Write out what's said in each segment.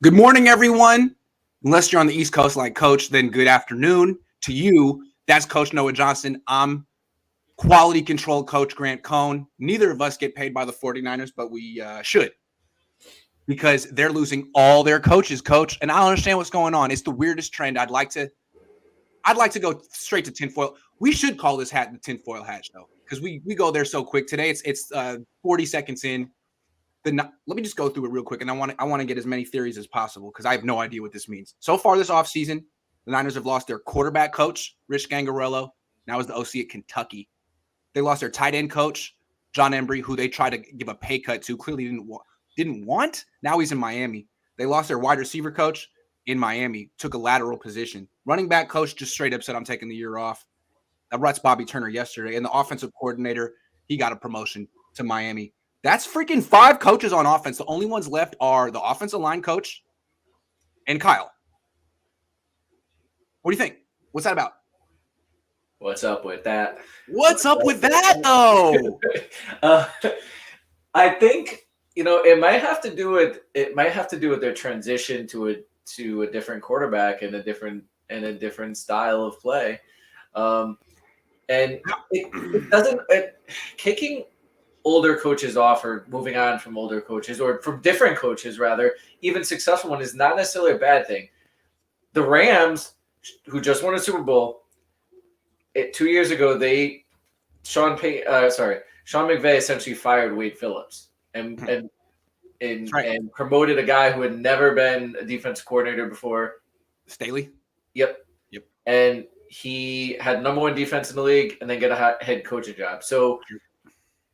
Good morning, everyone. Unless you're on the East Coast like Coach, then good afternoon to you. That's Coach Noah Johnston. I'm quality control coach Grant Cohn. Neither of us get paid by the 49ers, but we should because they're losing all their coaches, Coach. And I don't understand what's going on. It's the weirdest trend. I'd like to go straight to tinfoil. We should call this hat the tinfoil hat show because we go there so quick today. It's 40 seconds in. Let me just go through it real quick, and I want to get as many theories as possible because I have no idea what this means. So far this offseason, the Niners have lost their quarterback coach, Rich Gangarello. Now is the OC at Kentucky. They lost their tight end coach, John Embry, who they tried to give a pay cut to, clearly didn't want. Now he's in Miami. They lost their wide receiver coach in Miami, took a lateral position. Running back coach just straight up said, I'm taking the year off. That ruts Bobby Turner yesterday. And the offensive coordinator, he got a promotion to Miami. That's freaking 5 coaches on offense. The only ones left are the offensive line coach and Kyle. What do you think? What's that about? What's up with that? What's up with that, though? I think it might have to do with their transition to a different quarterback and a different style of play, and it doesn't kicking older coaches off or moving on from older coaches or from different coaches, rather, even successful one is not necessarily a bad thing. The Rams, who just won a Super Bowl, 2 years ago, Sean McVay essentially fired Wade Phillips and promoted a guy who had never been a defense coordinator before. Staley? Yep. And he had number 1 defense in the league and then get a head coaching job. So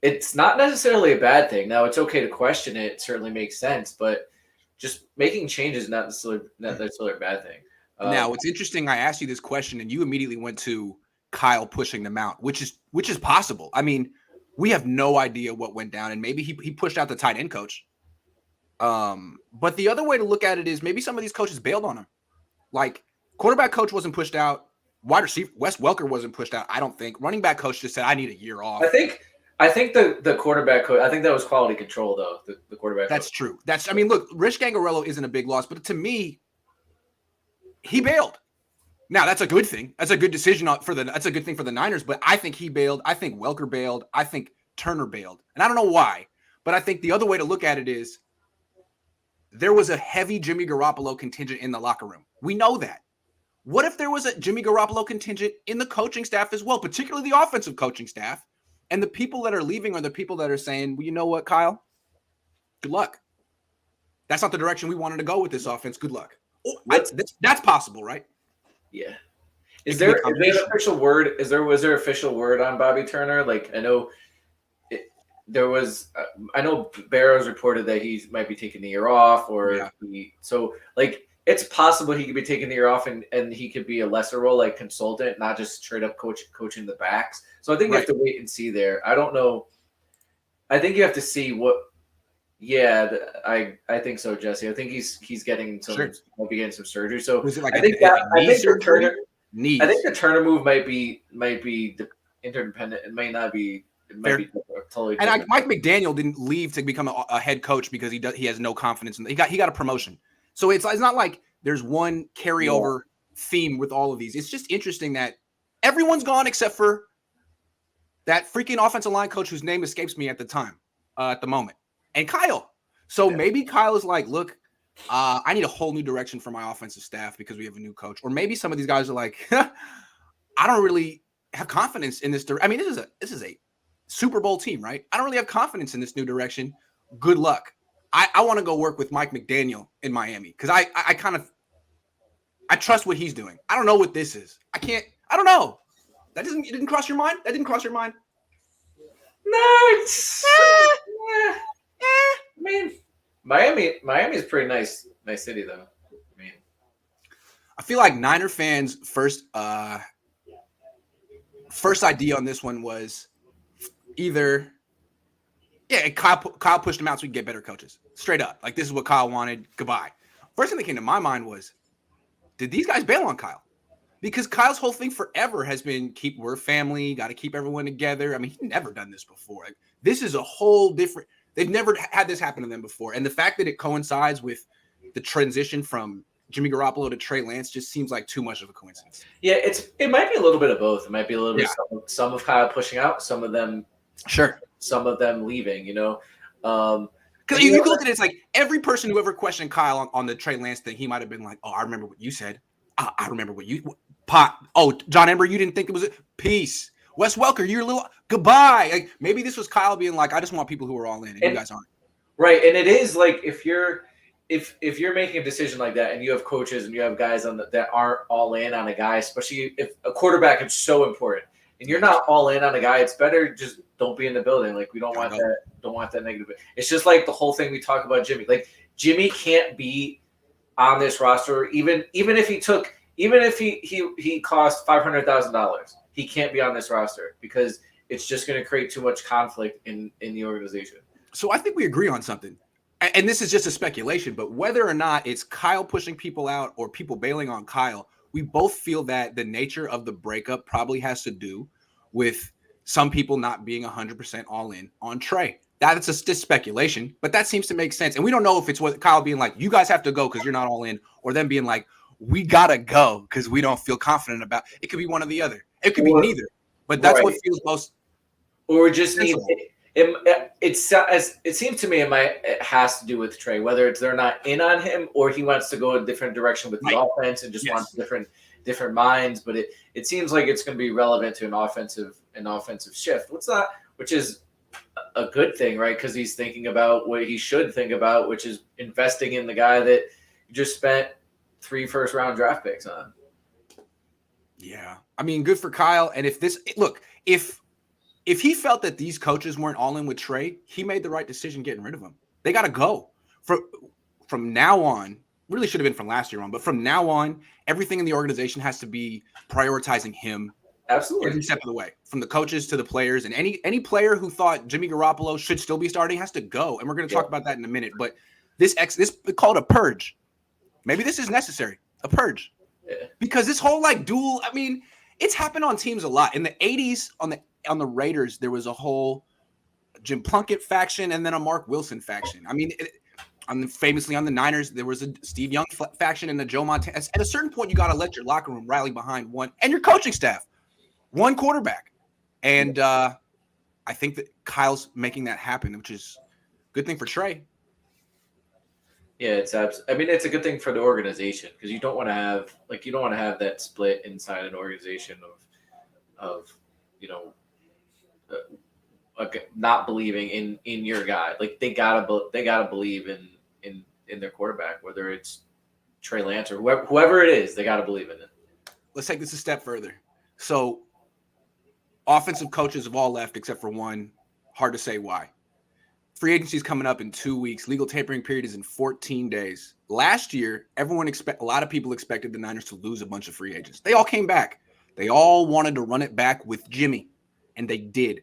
it's not necessarily a bad thing. Now, it's okay to question it. It certainly makes sense, but just making changes is not necessarily a bad thing. Now, it's interesting. I asked you this question, and you immediately went to Kyle pushing them out, which is possible. I mean, we have no idea what went down, and maybe he pushed out the tight end coach. But the other way to look at it is maybe some of these coaches bailed on him. Like, quarterback coach wasn't pushed out. Wide receiver Wes Welker wasn't pushed out, I don't think. Running back coach just said, I need a year off. I think the quarterback coach, I think that was quality control, though, the quarterback That's coach. True. Look, Rich Gangarello isn't a big loss, but to me, he bailed. Now, that's a good thing. That's a good decision that's a good thing for the Niners, but I think he bailed. I think Welker bailed. I think Turner bailed. And I don't know why, but I think the other way to look at it is there was a heavy Jimmy Garoppolo contingent in the locker room. We know that. What if there was a Jimmy Garoppolo contingent in the coaching staff as well, particularly the offensive coaching staff? And the people that are leaving are the people that are saying, well, you know what, Kyle? Good luck. That's not the direction we wanted to go with this offense. Good luck. That's possible, right? Yeah. Is there an official word? Was there official word on Bobby Turner? Like, I know there was. I know Barrows reported that he might be taking the year off, it's possible he could be taking the year off and he could be a lesser role, like consultant, not just straight up coaching the backs. So I think you have to wait and see there. I don't know. I think you have to see what. Yeah, I think so, Jesse. I think he's getting some. Sure. Might be getting some surgery. So I think the Turner move might be interdependent. It may not be. It might be totally. And Mike McDaniel didn't leave to become a head coach because he has no confidence in. He got a promotion. So it's not like there's one carryover theme with all of these. It's just interesting that everyone's gone except for that freaking offensive line coach whose name escapes me at the moment, and Kyle. So maybe Kyle is like, look, I need a whole new direction for my offensive staff because we have a new coach. Or maybe some of these guys are like, I don't really have confidence in this. I mean, this is a Super Bowl team, right? I don't really have confidence in this new direction. Good luck. I want to go work with Mike McDaniel in Miami because I trust what he's doing. I don't know what this is. I don't know. It didn't cross your mind? That didn't cross your mind? No, I mean, Miami is pretty nice city though. I mean, I feel like Niner fans' first idea on this one was either. Yeah, Kyle pushed him out so we can get better coaches. Straight up. Like, this is what Kyle wanted. Goodbye. First thing that came to my mind was, did these guys bail on Kyle? Because Kyle's whole thing forever has been we're family, got to keep everyone together. I mean, he's never done this before. Like, this is a whole different – they've never had this happen to them before. And the fact that it coincides with the transition from Jimmy Garoppolo to Trey Lance just seems like too much of a coincidence. Yeah, it might be a little bit of both. It might be a little bit of some of Kyle pushing out, some of them leaving. Because you look at it, it's like every person who ever questioned Kyle on the Trey Lance thing, he might have been like, "Oh, I remember what you said. I remember what you John Ember, you didn't think it was peace. Wes Welker, you're a little goodbye." Like maybe this was Kyle being like, "I just want people who are all in, and you guys aren't." Right, and it is like if you're making a decision like that, and you have coaches and you have guys that aren't all in on a guy, especially if a quarterback is so important, and you're not all in on a guy, it's better just don't be in the building. Like we don't want that negative. It's just like the whole thing we talk about Jimmy. Like Jimmy can't be on this roster, even if he cost $500,000, he can't be on this roster because it's just going to create too much conflict in the organization. So I think we agree on something. And this is just a speculation, but whether or not it's Kyle pushing people out or people bailing on Kyle, we both feel that the nature of the breakup probably has to do with some people not being 100% all in on Trey. That's just speculation, but that seems to make sense. And we don't know if it's what Kyle being like, you guys have to go because you're not all in, or them being like, we got to go because we don't feel confident about it. It could be one or the other. It could be neither, but that's what feels most. Or just need it seems to me it has to do with Trey, whether it's they're not in on him or he wants to go a different direction with the offense and just wants different minds. But it seems like it's going to be relevant to an offensive shift. Which is a good thing, right? Because he's thinking about what he should think about, which is investing in the guy that you just spent 3 first-round draft picks on. Yeah, I mean, good for Kyle. And if he felt that these coaches weren't all in with Trey, he made the right decision getting rid of him. They got to go. From now on, really should have been from last year on, but from now on, everything in the organization has to be prioritizing him. Absolutely. Every step of the way, from the coaches to the players. And any player who thought Jimmy Garoppolo should still be starting has to go. And we're going to talk about that in a minute. But this called a purge. Maybe this is necessary, a purge. Yeah. Because this whole duel, I mean, it's happened on teams a lot. In the 80s on the Raiders, there was a whole Jim Plunkett faction and then a Mark Wilson faction. I mean, famously on the Niners, there was a Steve Young faction and a Joe Montana. At a certain point, you got to let your locker room rally behind one and your coaching staff, one quarterback. And I think that Kyle's making that happen, which is a good thing for Trey. Yeah, it's a good thing for the organization because you don't want to have that split inside an organization of not believing in your guy. Like they gotta believe in their quarterback, whether it's Trey Lance or whoever it is, they gotta believe in it. Let's take this a step further. So offensive coaches have all left except for one. Hard to say why. Free agency is coming up in 2 weeks. Legal tapering period is in 14 days. Last year, a lot of people expected the Niners to lose a bunch of free agents. They all came back. They all wanted to run it back with Jimmy, and they did.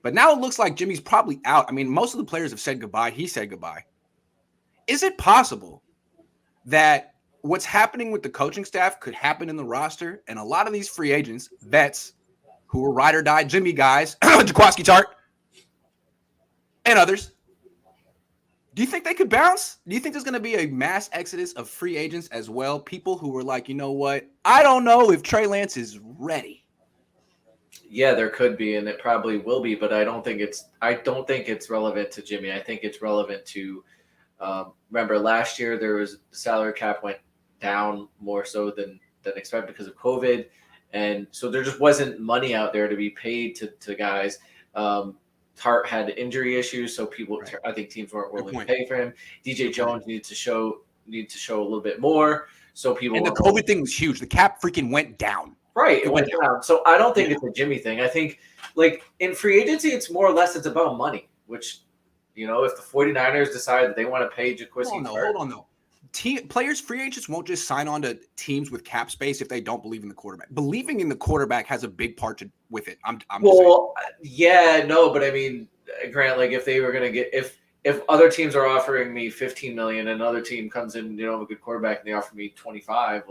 But now it looks like Jimmy's probably out. I mean, most of the players have said goodbye. He said goodbye. Is it possible that what's happening with the coaching staff could happen in the roster, and a lot of these free agents, vets, who were ride or die Jimmy guys, Jaquaski Tart, and others, do you think they could bounce? Do you think there's going to be a mass exodus of free agents as well? People who were like, you know what? I don't know if Trey Lance is ready. Yeah, there could be, and it probably will be, but I don't think it's relevant to Jimmy. I think it's relevant to remember last year there was the salary cap went down more so than expected because of COVID, and so there just wasn't money out there to be paid to guys. Tart had injury issues, so I think teams weren't willing to pay for him. DJ Jones needed to show a little bit more, so people. And the COVID thing was huge. The cap freaking went down. Right, it went down. So I don't think it's a Jimmy thing. I think in free agency, it's more or less it's about money. Which, if the 49ers decide that they want to pay Jaquaski, hold on though. Players, free agents won't just sign on to teams with cap space if they don't believe in the quarterback. Believing in the quarterback has a big part with it. But I mean, Grant, if they were going to get if other teams are offering me $15 million and another team comes in, a good quarterback and they offer me 25,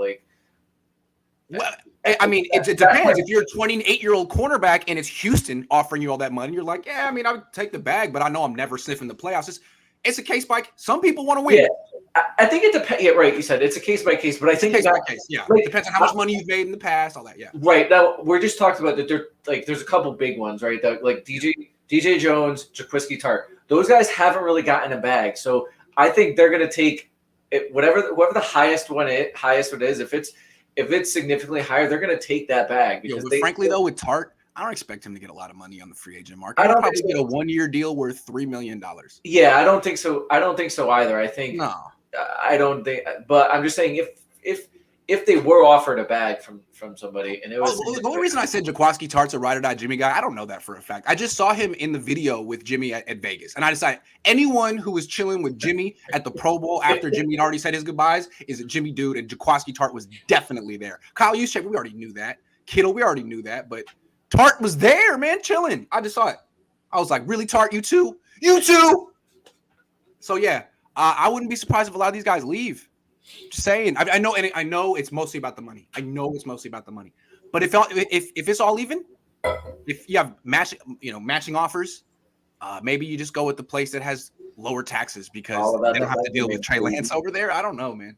well, I mean, it depends. If you're a 28-year-old cornerback and it's Houston offering you all that money, you're like, yeah, I mean, I would take the bag, but I know I'm never sniffing the playoffs. It's a case by some people want to win. I think it depends. Yeah, right. You said it's a case by case, but I think case by case. Yeah, like, depends on how much money you've made in the past, all that. Yeah, right. Now we're just talking about that. There's a couple big ones, right? That like DJ Jones, Jaquiski Tart. Those guys haven't really gotten a bag, so I think they're going to take it, whoever the highest one is. If it's significantly higher, they're going to take that bag because frankly though, with Tart, I don't expect him to get a lot of money on the free agent market. He'll probably get a 1-year deal worth $3 million. Yeah, I don't think so. I don't think so either. I think no. I don't think, but I'm just saying if they were offered a bag from somebody and it was the only reason I said Jaquiski Tart's a ride or die Jimmy guy, I don't know that for a fact. I just saw him in the video with Jimmy at Vegas, and I decided anyone who was chilling with Jimmy at the Pro Bowl after Jimmy had already said his goodbyes is a Jimmy dude, and Jaquiski Tart was definitely there. Kyle Juszczyk, we already knew that. Kittle, we already knew that, but Tart was there, man, chilling. I just saw it. I was like, really, Tart? You too? You too? So yeah. I wouldn't be surprised if a lot of these guys leave. Just saying. I know it's mostly about the money. I know it's mostly about the money. But if it's all even, if you have matching offers, maybe you just go with the place that has lower taxes because they don't have to deal with Trey Lance over there. I don't know, man.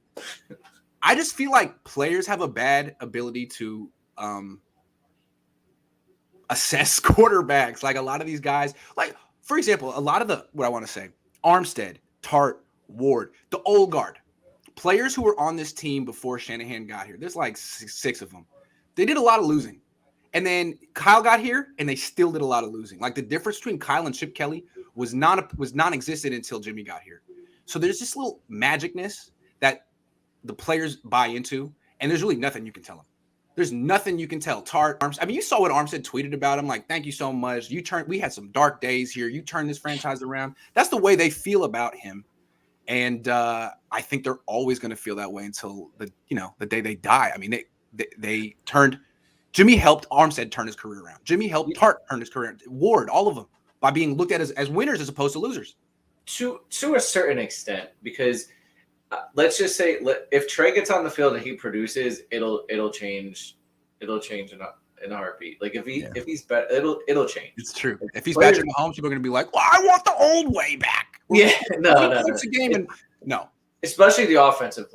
I just feel like players have a bad ability to assess quarterbacks. Like a lot of these guys, like for example, a lot of Armstead, Tart, Ward, the old guard, players who were on this team before Shanahan got here. There's like six of them. They did a lot of losing. And then Kyle got here and they still did a lot of losing. Like the difference between Kyle and Chip Kelly was non-existent until Jimmy got here. So there's this little magicness that the players buy into, and there's really nothing you can tell them. There's nothing you can tell. Tart, Armstead. I mean, you saw what Armstead tweeted about him. Like, thank you so much. We had some dark days here. You turned this franchise around. That's the way they feel about him. And I think they're always going to feel that way until the day they die. I mean, they turned. Jimmy helped Armstead turn his career around. Jimmy helped Tart turn his career around. Ward, all of them, by being looked at as winners as opposed to losers. To a certain extent, because let's just say if Trey gets on the field and he produces, it'll change. It'll change in a heartbeat. Like if he's better, it'll change. It's true. If he's Patrick Mahomes, people are going to be like, "Well, I want the old way back." Yeah, no. Game and no. Especially the offensive.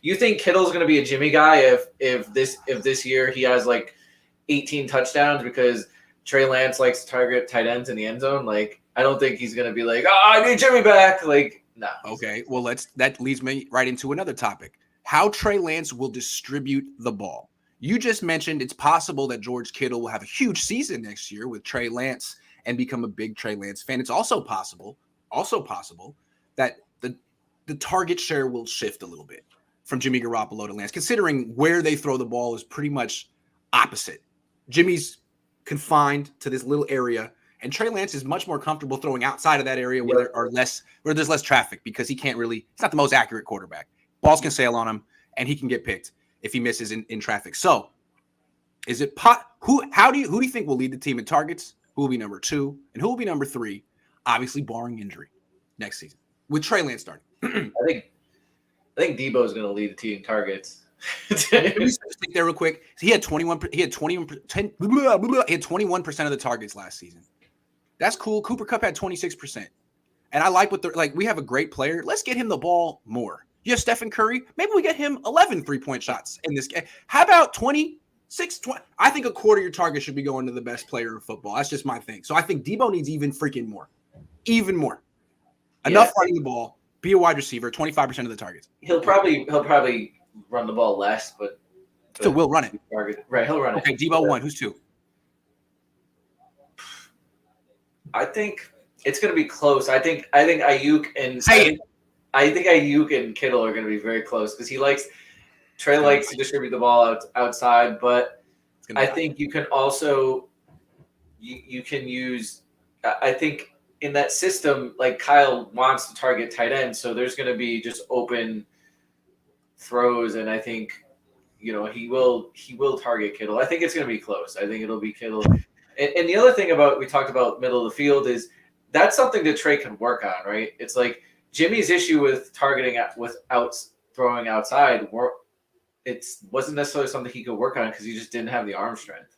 You think Kittle's going to be a Jimmy guy if this year he has like 18 touchdowns because Trey Lance likes to target tight ends in the end zone? Like, I don't think he's going to be like, "Oh, I need Jimmy back." Like, no. Okay, well, that leads me right into another topic: how Trey Lance will distribute the ball. You just mentioned it's possible that George Kittle will have a huge season next year with Trey Lance and become a big Trey Lance fan. It's also possible that the target share will shift a little bit from Jimmy Garoppolo to Lance, considering where they throw the ball is pretty much opposite. Jimmy's confined to this little area, and Trey Lance is much more comfortable throwing outside of that area where there's less traffic because he's not the most accurate quarterback. Balls can sail on him, and he can get picked if he misses in traffic. So, is it who do you think will lead the team in targets? Who will be number 2 and who will be number 3? Obviously, barring injury next season with Trey Lance starting. I think Debo is going to lead the team in targets. Let me just think there real quick. He had 21% of the targets last season. That's cool. Cooper Kupp had 26%. And I like we have a great player. Let's get him the ball more. You have Stephen Curry. Maybe we get him 11 3-point shots in this game. How about 26, 20? I think a quarter of your target should be going to the best player in football. That's just my thing. So I think Debo needs even freaking more. Even more. Enough running the ball. Be a wide receiver. 25% of the targets. He'll probably run the ball less, but still will run it. Right, he'll run it. Okay, Debo 1. Who's 2? I think it's going to be close. I think Ayuk and Kittle are going to be very close because Trey likes to distribute the ball outside, but I think you can also you can use. I think in that system, like Kyle wants to target tight ends, so there's going to be just open throws, and I think he will target Kittle. I think it's going to be close. I think it'll be Kittle. And the other thing we talked about middle of the field is that's something that Trey can work on, right? It's like Jimmy's issue with targeting without throwing outside. It wasn't necessarily something he could work on because he just didn't have the arm strength.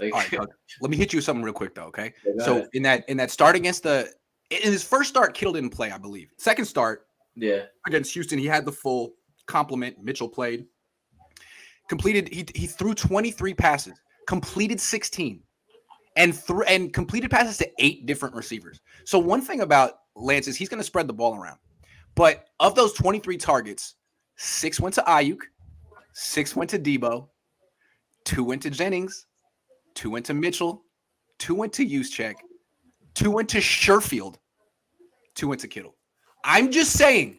All right, let me hit you with something real quick though, okay? So in that start in his first start, Kittle didn't play, I believe. Second start, Yeah. Against Houston, he had the full complement. Mitchell played. Completed. He threw 23 passes, completed 16, and completed passes to 8 different receivers. So one thing about Lance is he's going to spread the ball around. But of those 23 targets, 6 went to Ayuk, 6 went to Debo, 2 went to Jennings, 2 went to Mitchell, 2 went to Juszczyk, 2 went to Sherfield, 2 went to Kittle. I'm just saying,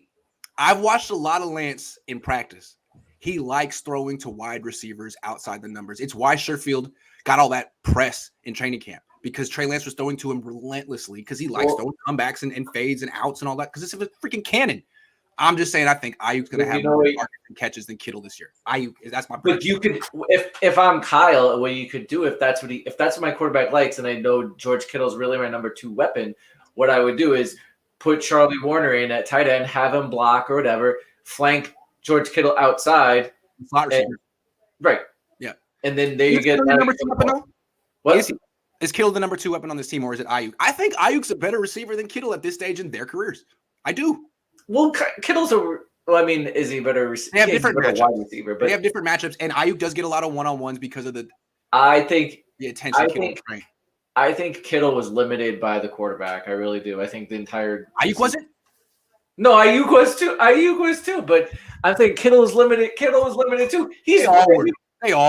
I've watched a lot of Lance in practice. He likes throwing to wide receivers outside the numbers. It's why Sherfield got all that press in training camp, because Trey Lance was throwing to him relentlessly because he likes throwing comebacks and fades and outs and all that because it's a freaking cannon. I'm just saying I think Ayuk's going to have more targets and catches than Kittle this year. Ayuk, that's my prediction. But you could, if I'm Kyle, what you could do if that's what my quarterback likes, and I know George Kittle's really my number 2 weapon, what I would do is put Charlie Warner in at tight end, have him block or whatever, flank George Kittle outside. Slot receiver. Right. Yeah. And then you get the number 2 weapon though? What? Is Kittle the number 2 weapon on this team, or is it Ayuk? I think Ayuk's a better receiver than Kittle at this stage in their careers. I do. Well, Kittle's is he a better receiver? They have different matchups. Wide receiver, but they have different matchups, and Ayuk does get a lot of one-on-ones because of the attention Kittle train. I think Kittle was limited by the quarterback. I really do. I think the entire Ayuk wasn't. No, Ayuk was too. Ayuk was too. But I think Kittle was limited. Kittle was limited too. They all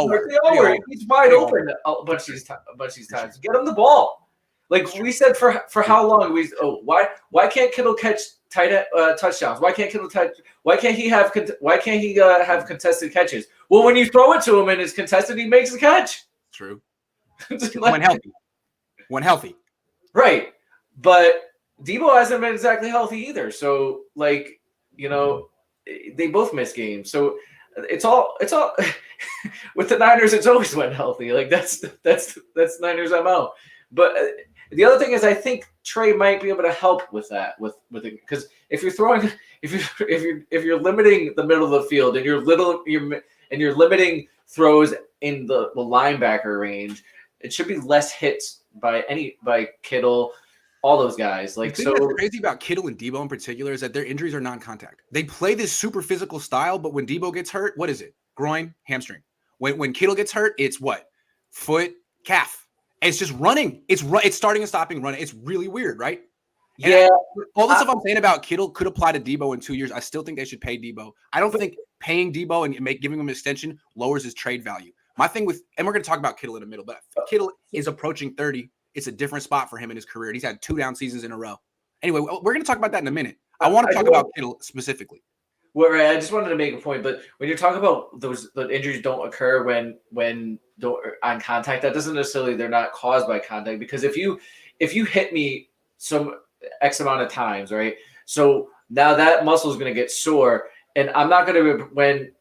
were. He's wide open a bunch of these times. Get him the ball. Like we said for how long? Why can't Kittle catch touchdowns? Why can't Kittle touch? Why can't he have contested catches? Well, when you throw it to him and it's contested, he makes the catch. True. Like, when healthy. Right. But Debo hasn't been exactly healthy either. So, they both miss games. So it's all with the Niners, it's always when healthy. Like that's Niners MO. But the other thing is I think Trey might be able to help with that with it, because if you're limiting the middle of the field and you're limiting throws in the linebacker range, it should be less hits by Kittle, all those guys. The thing that's crazy about Kittle and Debo in particular is that their injuries are non-contact. They play this super physical style, but when Debo gets hurt, what is it? Groin, hamstring. When Kittle gets hurt, it's what? Foot, calf. And it's just running. It's starting and stopping running. It's really weird, right? Yeah. All the stuff I'm saying about Kittle could apply to Debo in 2 years. I still think they should pay Debo. I don't think paying Debo and giving him an extension lowers his trade value. My thing and we're going to talk about Kittle in a minute, but Kittle is approaching 30. It's a different spot for him in his career. He's had 2 down seasons in a row. Anyway, we're going to talk about that in a minute. I want to talk about Kittle specifically. Well, right, I just wanted to make a point, but when you're talking about the injuries don't occur when on contact, that doesn't necessarily they're not caused by contact, because if you hit me some X amount of times, right? So now that muscle is going to get sore, and I'm not going to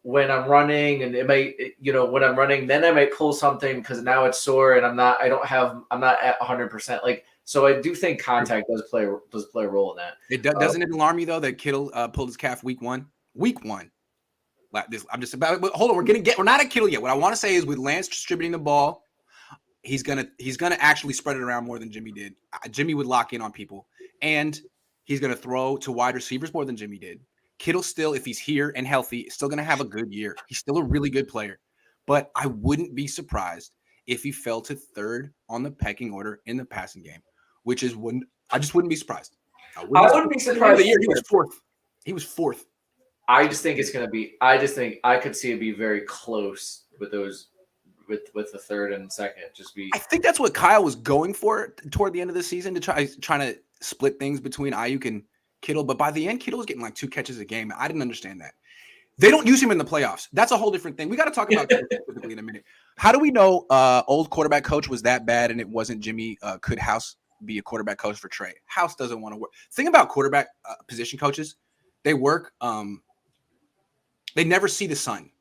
when I'm running, and it might when I'm running, then I might pull something because now it's sore, and I'm not at 100%. Like, so I do think contact does play a role in that. Doesn't it alarm you though that Kittle pulled his calf week one? Week one. I'm just about. Hold on, we're not at Kittle yet. What I want to say is with Lance distributing the ball, he's gonna actually spread it around more than Jimmy did. Jimmy would lock in on people, and he's gonna throw to wide receivers more than Jimmy did. Kittle still, if he's here and healthy, is still gonna have a good year. He's still a really good player, but I wouldn't be surprised if he fell to 3rd on the pecking order in the passing game, which is when I just wouldn't be surprised. I wouldn't be surprised. He was 4th. He was 4th. I just think it's going to be. I just think I could see it be very close with those, with the 3rd and 2nd. I think that's what Kyle was going for toward the end of the season, to trying to split things between Ayuk and Kittle. But by the end, Kittle was getting like 2 catches a game. I didn't understand that. They don't use him in the playoffs. That's a whole different thing. We got to talk about Kittle specifically in a minute. How do we know old quarterback coach was that bad and it wasn't Jimmy? Could House be a quarterback coach for Trey? House doesn't want to work. Thing about quarterback position coaches, they work. They never see the sun.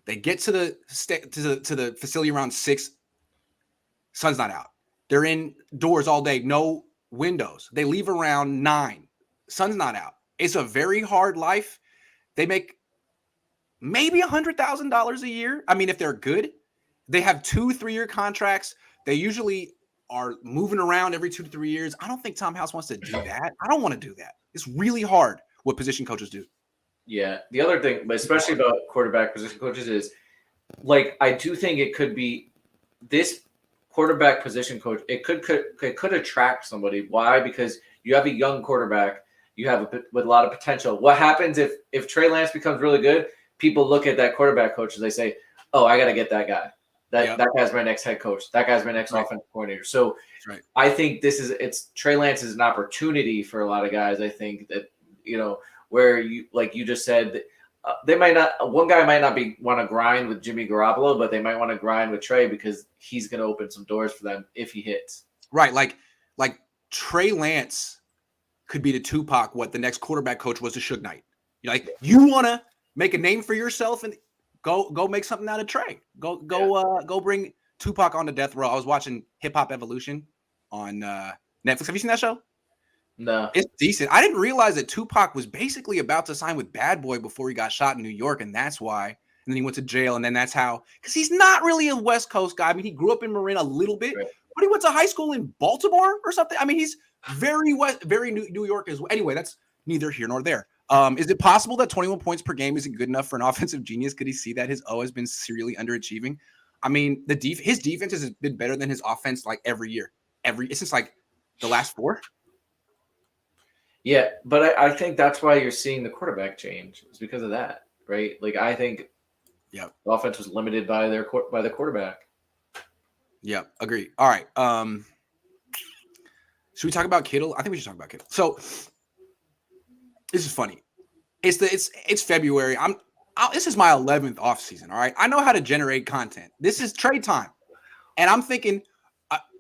They get to the facility around 6. Sun's not out. They're indoors all day. No windows. They leave around 9. Sun's not out. It's a very hard life. They make maybe $100,000 a year. I mean, if they're good, they have 2-3-year contracts. They usually are moving around every 2 to 3 years. I don't think Tom House wants to do that. I don't want to do that. It's really hard. what position coaches do. Yeah. The other thing, but especially about quarterback position coaches, is like I do think it could be this quarterback position coach. It could attract somebody. Why? Because you have a young quarterback. You have with a lot of potential. What happens if Trey Lance becomes really good? People look at that quarterback coach and they say, "Oh, I got to get that guy. That guy's my next head coach. That guy's my next offensive coordinator." So I think it's Trey Lance is an opportunity for a lot of guys. I think that where you like you just said. They might not. One guy might not want to grind with Jimmy Garoppolo, but they might want to grind with Trey because he's going to open some doors for them if he hits. Right, like Trey Lance could be to Tupac what the next quarterback coach was to Suge Knight. You want to make a name for yourself and go make something out of Trey. Go bring Tupac on the death row. I was watching Hip Hop Evolution on Netflix. Have you seen that show? No. It's decent. I didn't realize that Tupac was basically about to sign with Bad Boy before he got shot in New York, and that's why. And then he went to jail, and then that's how. Because he's not really a West Coast guy. I mean, he grew up in Marin a little bit, but he went to high school in Baltimore or something. I mean, he's very New York as well. Anyway, that's neither here nor there. Is it possible that 21 points per game isn't good enough for an offensive genius? Could he see that his O has been serially underachieving? I mean, his defense has been better than his offense like every year. Since like the last 4. Yeah, but I think that's why you're seeing the quarterback change. It's because of that, right? Like I think, the offense was limited by the quarterback. Yeah, agree. All right. Should we talk about Kittle? I think we should talk about Kittle. So this is funny. It's February. This is my 11th offseason. All right. I know how to generate content. This is trade time, and I'm thinking,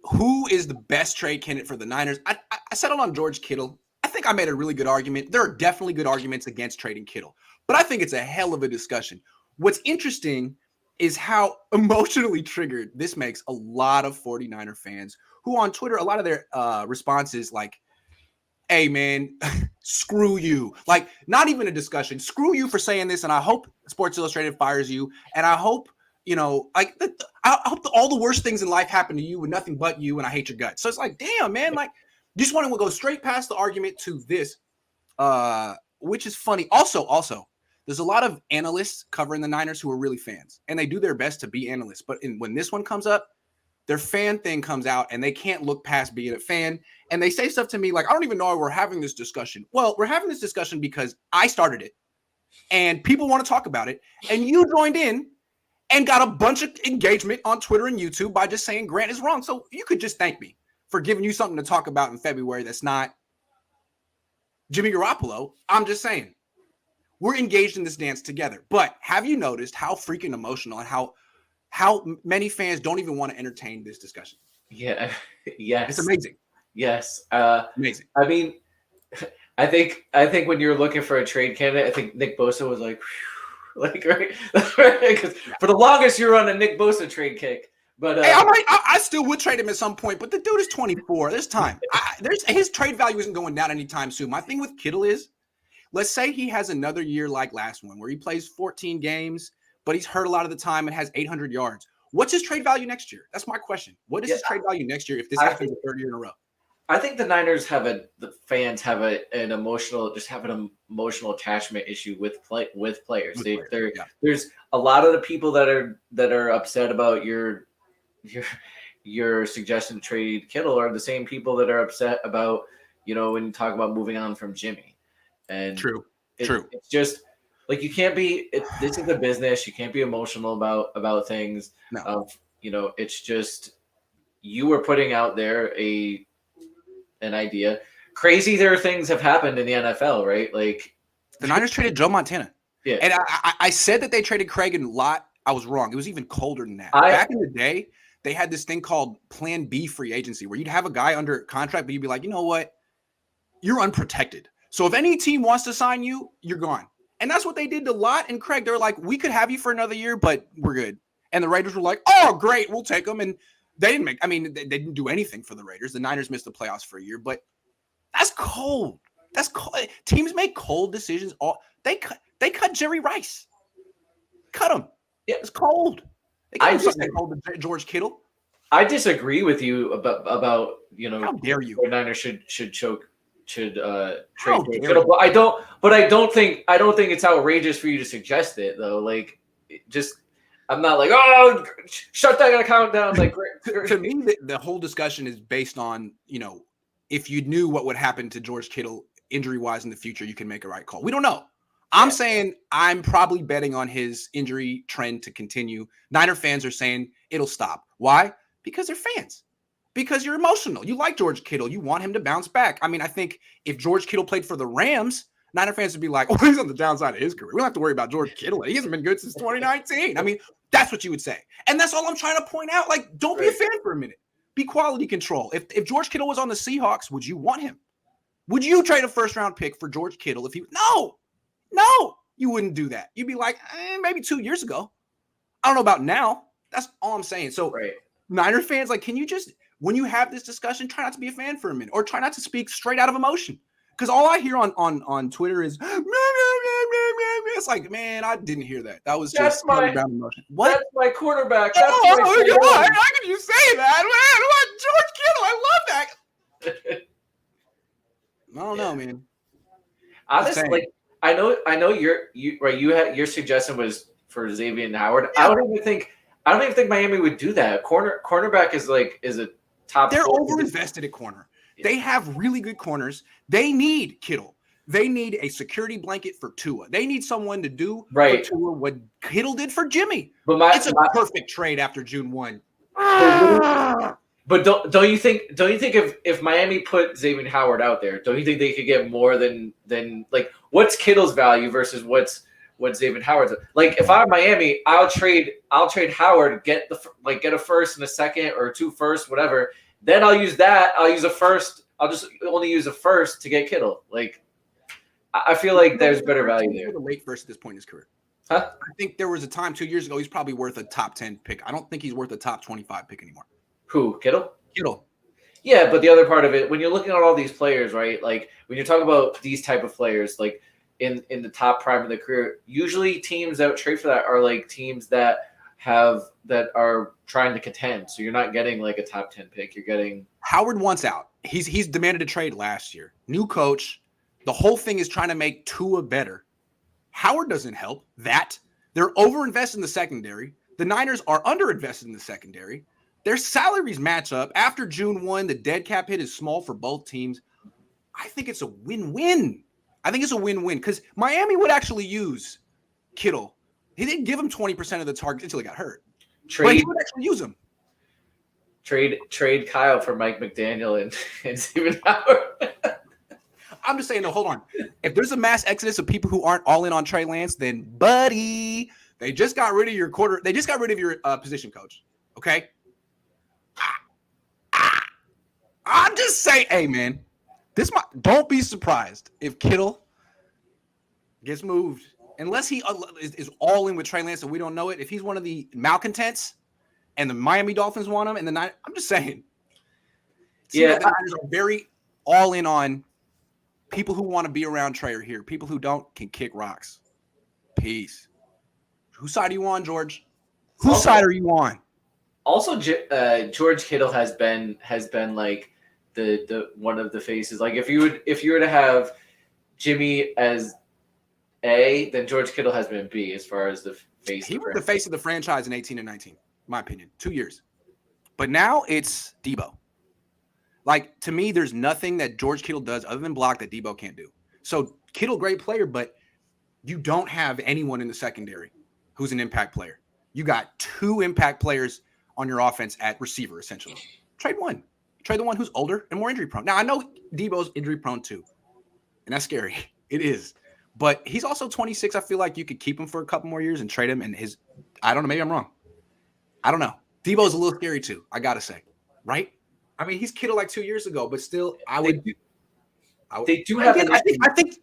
who is the best trade candidate for the Niners? I settled on George Kittle. I think I made a really good argument. There are definitely good arguments against trading Kittle, but I think it's a hell of a discussion. What's interesting is how emotionally triggered this makes a lot of 49er fans who on Twitter, a lot of their responses like, hey, man, screw you. Like, not even a discussion. Screw you for saying this, and I hope Sports Illustrated fires you, and I hope, I hope all the worst things in life happen to you and nothing but you, and I hate your guts. So it's like, damn, man, like, you just want to go straight past the argument to this, which is funny. Also, there's a lot of analysts covering the Niners who are really fans, and they do their best to be analysts. But when this one comes up, their fan thing comes out, and they can't look past being a fan. And they say stuff to me like, I don't even know why we're having this discussion. Well, we're having this discussion because I started it, and people want to talk about it, and you joined in and got a bunch of engagement on Twitter and YouTube by just saying Grant is wrong. So you could just thank me for giving you something to talk about in February that's not Jimmy Garoppolo. I'm just saying. We're engaged in this dance together. But have you noticed how freaking emotional and how many fans don't even want to entertain this discussion? Yeah. Yes. It's amazing. Yes. Amazing. I mean, I think when you're looking for a trade candidate, I think Nick Bosa was like, right? Because for the longest you were on a Nick Bosa trade kick. But hey, I still would trade him at some point, but the dude is 24. There's time. His trade value isn't going down anytime soon. My thing with Kittle is, let's say he has another year like last one where he plays 14 games, but he's hurt a lot of the time and has 800 yards. What's his trade value next year? That's my question. What is his trade value next year if this happens a third year in a row? I think the Niners the fans have an emotional attachment issue with players. There's a lot of the people that are upset about your suggestion to trade Kittle are the same people that are upset about, when you talk about moving on from Jimmy. And True. It's just like, you can't be, this is a business. You can't be emotional about things. No. It's just, you were putting out there an idea. Crazier things have happened in the NFL, right? Like the Niners traded Joe Montana. Yeah. And I said that they traded Craig and Lott. I was wrong. It was even colder than that. Back in the day, they had this thing called Plan B free agency where you'd have a guy under contract, but you'd be like, you know what? You're unprotected. So if any team wants to sign you, you're gone. And that's what they did to Lott and Craig. They were like, we could have you for another year, but we're good. And the Raiders were like, oh, great, we'll take them. And they didn't do anything for the Raiders. The Niners missed the playoffs for a year, but that's cold. That's cold. Teams make cold decisions. They cut Jerry Rice. Cut him. Yeah, it's cold. I just cold to George Kittle. I disagree with you about how dare you? The Niners should choke trade How George dare Kittle. you. But I don't think it's outrageous for you to suggest it though. Like, just I'm not like, oh, shut that account down. Like, To me, the whole discussion is based on, if you knew what would happen to George Kittle injury-wise in the future, you can make a right call. We don't know. I'm saying I'm probably betting on his injury trend to continue. Niner fans are saying it'll stop. Why? Because they're fans. Because you're emotional. You like George Kittle. You want him to bounce back. I mean, I think if George Kittle played for the Rams, Niner fans would be like, oh, he's on the downside of his career. We don't have to worry about George Kittle. He hasn't been good since 2019. I mean, that's what you would say. And that's all I'm trying to point out. Like, don't be a fan for a minute. Be quality control. If George Kittle was on the Seahawks, would you want him? Would you trade a first-round pick for George Kittle if he – No, you wouldn't do that. You'd be like, maybe 2 years ago. I don't know about now. That's all I'm saying. So, Niner fans, like, can you just – when you have this discussion, try not to be a fan for a minute or try not to speak straight out of emotion. Because all I hear on Twitter is, it's like, man, I didn't hear that. That was just about emotion. What? That's my quarterback. That's my God. How can you say that, man? What? George Kittle, I love that. I don't know, man. Honestly, like, I know your suggestion was for Xavier Howard. Yeah. I don't even think Miami would do that. Cornerback is a top. They're overinvested at corner. Yeah. They have really good corners. They need Kittle. They need a security blanket for Tua. They need someone to do for Tua what Kittle did for Jimmy. But it's a perfect trade after June 1. But don't you think if Miami put Xavier Howard out there, don't you think they could get more than like what's Kittle's value versus what's Xavier Howard's? Like, if I'm Miami, I'll trade Howard, get a first and a second or 2 firsts, whatever. Then I'll use that. I'll use a first. I'll just only use a first to get Kittle. Like, I feel like there's better value there. The late first at this point in his career. Huh? I think there was a time 2 years ago he's probably worth a top 10 pick. I don't think he's worth a top 25 pick anymore. Who? Kittle? Kittle. Yeah, but the other part of it, when you're looking at all these players, right? Like, when you're talking about these type of players, like in the top prime of their career, usually teams that trade for that are like teams that are trying to contend. So you're not getting like a top 10 pick. You're getting Howard wants out. He's demanded a trade last year. New coach. The whole thing is trying to make Tua better. Howard doesn't help that. They're overinvested in the secondary. The Niners are underinvested in the secondary. Their salaries match up. After June 1, the dead cap hit is small for both teams. I think it's a win-win. I think it's a win-win because Miami would actually use Kittle. He didn't give him 20% of the targets until he got hurt. But he would actually use him. Trade Kyle for Mike McDaniel and Stephen Howard. I'm just saying, no, hold on. If there's a mass exodus of people who aren't all in on Trey Lance, then buddy, they just got rid of your They just got rid of your position coach. Okay. I'm just saying, hey man, don't be surprised if Kittle gets moved unless he is all in with Trey Lance and we don't know it. If he's one of the malcontents and the Miami Dolphins want him, and the Niners, I'm just saying. The Niners are very all in on people who want to be around Trey are here. People who don't can kick rocks. Peace. Whose side are you on, George? Whose side are you on? Also, George Kittle has been like the one of the faces. Like, if you were to have Jimmy as A, then George Kittle has been B as far as the face. He was the face of the franchise in 18 and 19, in my opinion. 2 years. But now it's Debo. Like, to me, there's nothing that George Kittle does other than block that Debo can't do. So Kittle, great player, but you don't have anyone in the secondary who's an impact player. You got 2 impact players on your offense at receiver, essentially. Trade one. Trade the one who's older and more injury prone. Now, I know Debo's injury prone too, and that's scary. It is. But he's also 26. I feel like you could keep him for a couple more years and trade him. And I don't know. Maybe I'm wrong. I don't know. Debo's a little scary too, I got to say. Right? I mean, he's Kittle like 2 years ago, but still, I think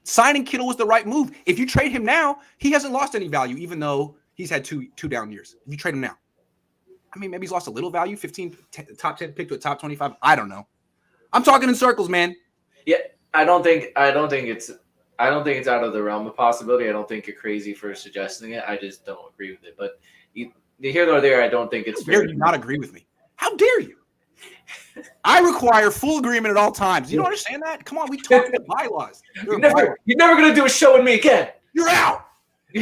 signing Kittle was the right move. If you trade him now, he hasn't lost any value, even though he's had two down years. If you trade him now, I mean, maybe he's lost a little value. 15 top 10 pick to a top 25. I don't know. I'm talking in circles, man. Yeah, I don't think it's out of the realm of possibility. I don't think you're crazy for suggesting it. I just don't agree with it. But here nor there, I don't think it's fair. How dare you not agree with me? How dare you? I require full agreement at all times. You don't understand that? Come on, we talk about bylaws. You're never going to do a show with me again. You're out.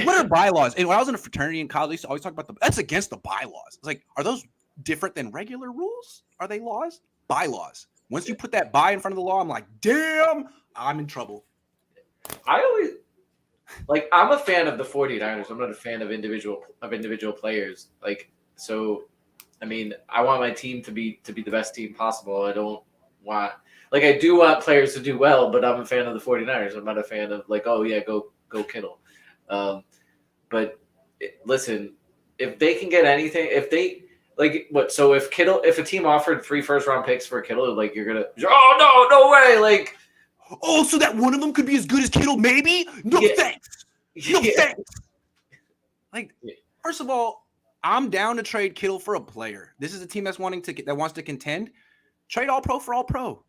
What are bylaws? And when I was in a fraternity in college, I used to always talk about that's against the bylaws. It's like, are those different than regular rules? Are they laws? Bylaws. Once you put that by in front of the law, I'm like, damn, I'm in trouble. I always I'm a fan of the 49ers. I'm not a fan of individual players. I mean, I want my team to be the best team possible. I don't want I do want players to do well, but I'm a fan of the 49ers. I'm not a fan of go Kittle. But listen, if they can get anything, if they so if a team offered 3 first-round picks for Kittle, you're gonna, oh no way, so that one of them could be as good as Kittle, maybe? No thanks. No thanks. First of all, I'm down to trade Kittle for a player. This is a team that wants to contend. Trade all pro for all pro.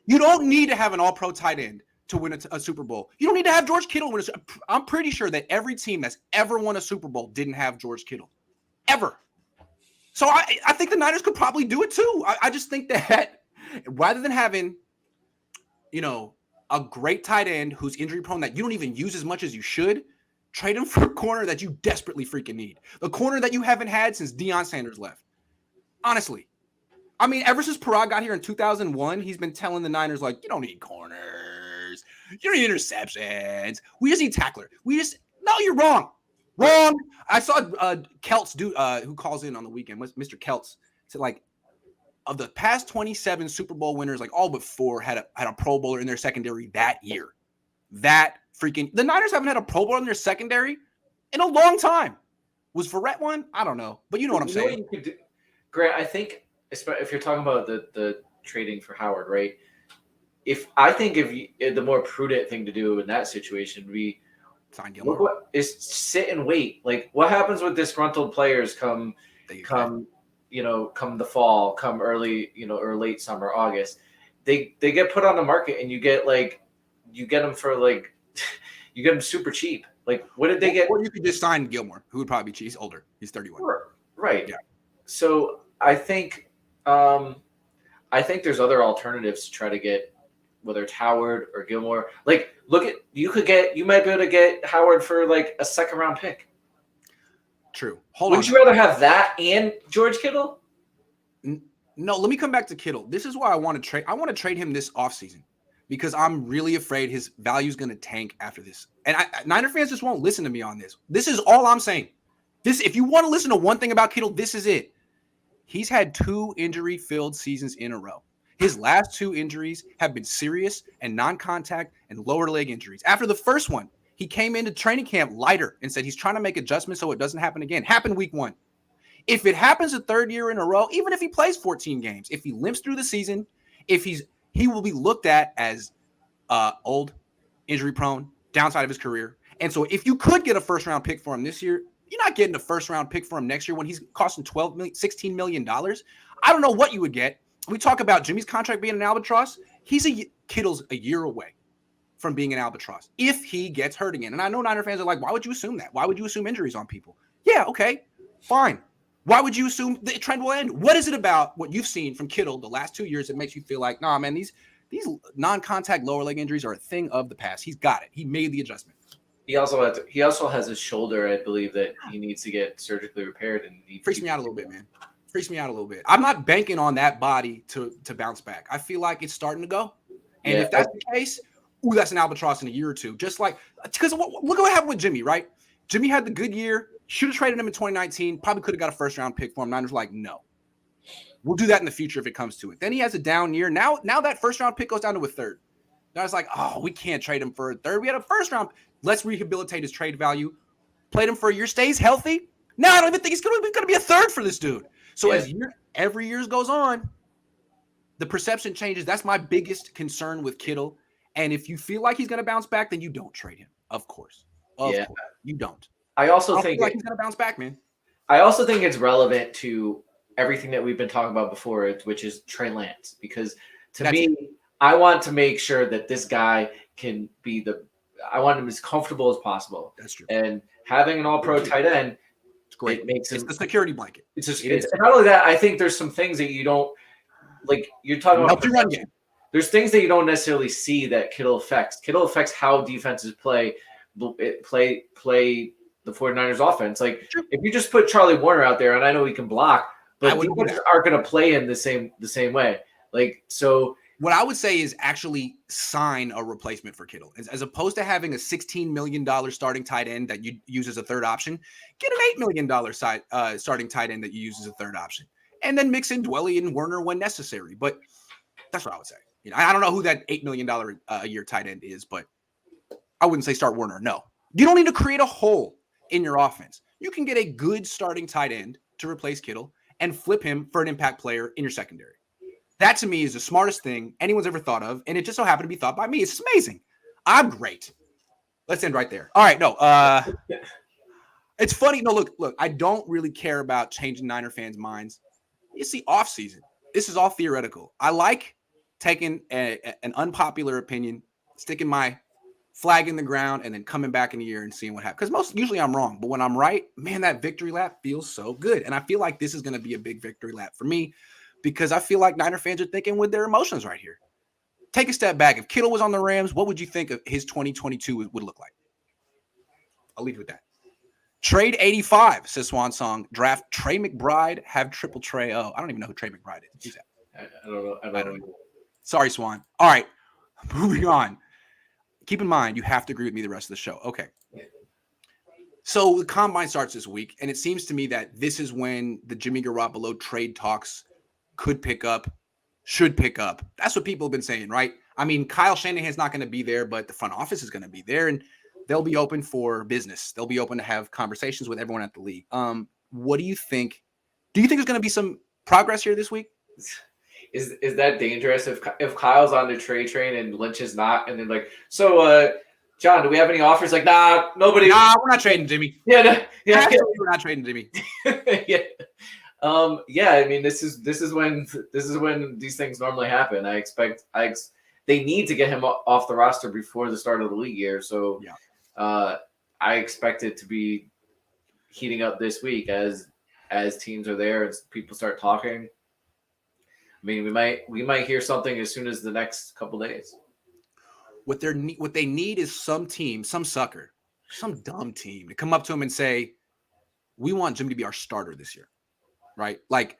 You don't need to have an all pro tight end to win a Super Bowl. You don't need to have George Kittle win I'm pretty sure that every team that's ever won a Super Bowl didn't have George Kittle. Ever. So I think the Niners could probably do it too. I just think that rather than having, a great tight end who's injury prone that you don't even use as much as you should, trade him for a corner that you desperately freaking need. The corner that you haven't had since Deion Sanders left. Honestly. I mean, ever since Parag got here in 2001, he's been telling the Niners, you don't need corners. You don't need interceptions. We just need tackler. No, you're wrong. Wrong. I saw Kelts who calls in on the weekend, Mr. Kelts, said of the past 27 Super Bowl winners, all but 4 had a Pro Bowler in their secondary that year. The Niners haven't had a Pro Bowler in their secondary in a long time. Was Verrett one? I don't know, but you know what I'm saying. What you could do, Grant, I think if you're talking about the trading for Howard, right? The more prudent thing to do in that situation would be sit and wait. What happens with disgruntled players come the fall, come early, or late summer, August, they get put on the market and you get them for you get them super cheap. What did they get? Or you could just sign Gilmore, who would probably be cheap. He's older. He's 31. Right. Yeah. So I think there's other alternatives to try to get, whether it's Howard or Gilmore. You might be able to get Howard for a second round pick. True. Would you rather have that and George Kittle? No, let me come back to Kittle. This is why I want to trade. I want to trade him this offseason because I'm really afraid his value is going to tank after this. And Niner fans just won't listen to me on this. This is all I'm saying. If you want to listen to one thing about Kittle, this is it. He's had 2 injury-filled seasons in a row. His last 2 injuries have been serious and non-contact and lower leg injuries. After the first one, he came into training camp lighter and said he's trying to make adjustments so it doesn't happen again. Happened week 1. If it happens a 3rd year in a row, even if he plays 14 games, if he limps through the season, he will be looked at as old, injury-prone, downside of his career. And so if you could get a first-round pick for him this year, you're not getting a first-round pick for him next year when he's costing $16 million. I don't know what you would get. We talk about Jimmy's contract being an albatross. Kittle's a year away from being an albatross if he gets hurt again. And I know Niner fans are like, why would you assume that? Why would you assume injuries on people? Yeah, okay, fine. Why would you assume the trend will end? What is it about what you've seen from Kittle the last 2 years that makes you feel like, nah, man, these non-contact lower leg injuries are a thing of the past? He's got it. He made the adjustment. He also has his shoulder, I believe, that he needs to get surgically repaired. And freaks me out a little bit, man. Freaks me out a little bit. I'm not banking on that body to bounce back. I feel like it's starting to go. And if that's the case, that's an albatross in a year or two. Just because look at what happened with Jimmy, right? Jimmy had the good year. Should have traded him in 2019. Probably could have got a first-round pick for him. Niners were like, no. We'll do that in the future if it comes to it. Then he has a down year. Now that first-round pick goes down to a 3rd. Now it's like, oh, we can't trade him for a 3rd. We had a first-round. Let's rehabilitate his trade value. Played him for a year. Stays healthy. No, I don't even think he's going to be a 3rd for this dude. So as every year goes on, the perception changes. That's my biggest concern with Kittle. And if you feel like he's going to bounce back, then you don't trade him. Of course. Of course. You don't. I also think feel like he's going to bounce back, man. I also think it's relevant to everything that we've been talking about before, which is Trey Lance. Because to me, I want to make sure that this guy can be I want him as comfortable as possible. That's true. And having an all-pro tight end, great. It makes it's him the security blanket. It's just it's not only that. I think there's some things that you don't like. You're talking about your run game. There's things that you don't necessarily see that Kittle affects. Kittle affects how defenses play the 49ers offense. Like if you just put Charlie Warner out there, and I know he can block, but defenses aren't going to play him the same way. Like so. What I would say is actually sign a replacement for Kittle. As opposed to having a $16 million starting tight end that you use as a third option, get an $8 million starting tight end that you use as a third option. And then mix in Dwelly and Werner when necessary. But that's what I would say. You know, I don't know who that $8 million a year tight end is, but I wouldn't say start Werner. No. You don't need to create a hole in your offense. You can get a good starting tight end to replace Kittle and flip him for an impact player in your secondary. That, to me, is the smartest thing anyone's ever thought of, and it just so happened to be thought by me. It's amazing. I'm great. Let's end right there. All right, no. It's funny. No, look, I don't really care about changing Niner fans' minds. You see, offseason, this is all theoretical. I like taking an unpopular opinion, sticking my flag in the ground, and then coming back in a year and seeing what happens. Because usually I'm wrong, but when I'm right, man, that victory lap feels so good. And I feel like this is going to be a big victory lap for me, because I feel like Niner fans are thinking with their emotions right here. Take a step back. If Kittle was on the Rams, what would you think of his 2022 would look like? I'll leave you with that. Trade 85, says Swan Song. Draft Trey McBride, have triple Trey. Oh, I don't even know who Trey McBride is. Who's that? I don't know. Sorry, Swan. All right, moving on. Keep in mind, you have to agree with me the rest of the show. Okay. So the combine starts this week, and it seems to me that this is when the Jimmy Garoppolo trade talks could pick up, should pick up. That's what people have been saying, right? I mean, Kyle Shanahan's not going to be there, but the front office is going to be there, and they'll be open for business. They'll be open to have conversations with everyone at the league. What do you think? Do you think there's going to be some progress here this week? Is that dangerous if Kyle's on the trade train and Lynch is not, and then like, so John, do we have any offers? Like, nah, nobody. Nah, we're not trading Jimmy. Yeah, we're not trading Jimmy. Yeah. I mean, this is when these things normally happen. They need to get him off the roster before the start of the league year. So I expect it to be heating up this week as teams are there and people start talking. I mean, we might hear something as soon as the next couple days. What they need is some team, some sucker, some dumb team to come up to him and say, "We want Jimmy to be our starter this year." Right? Like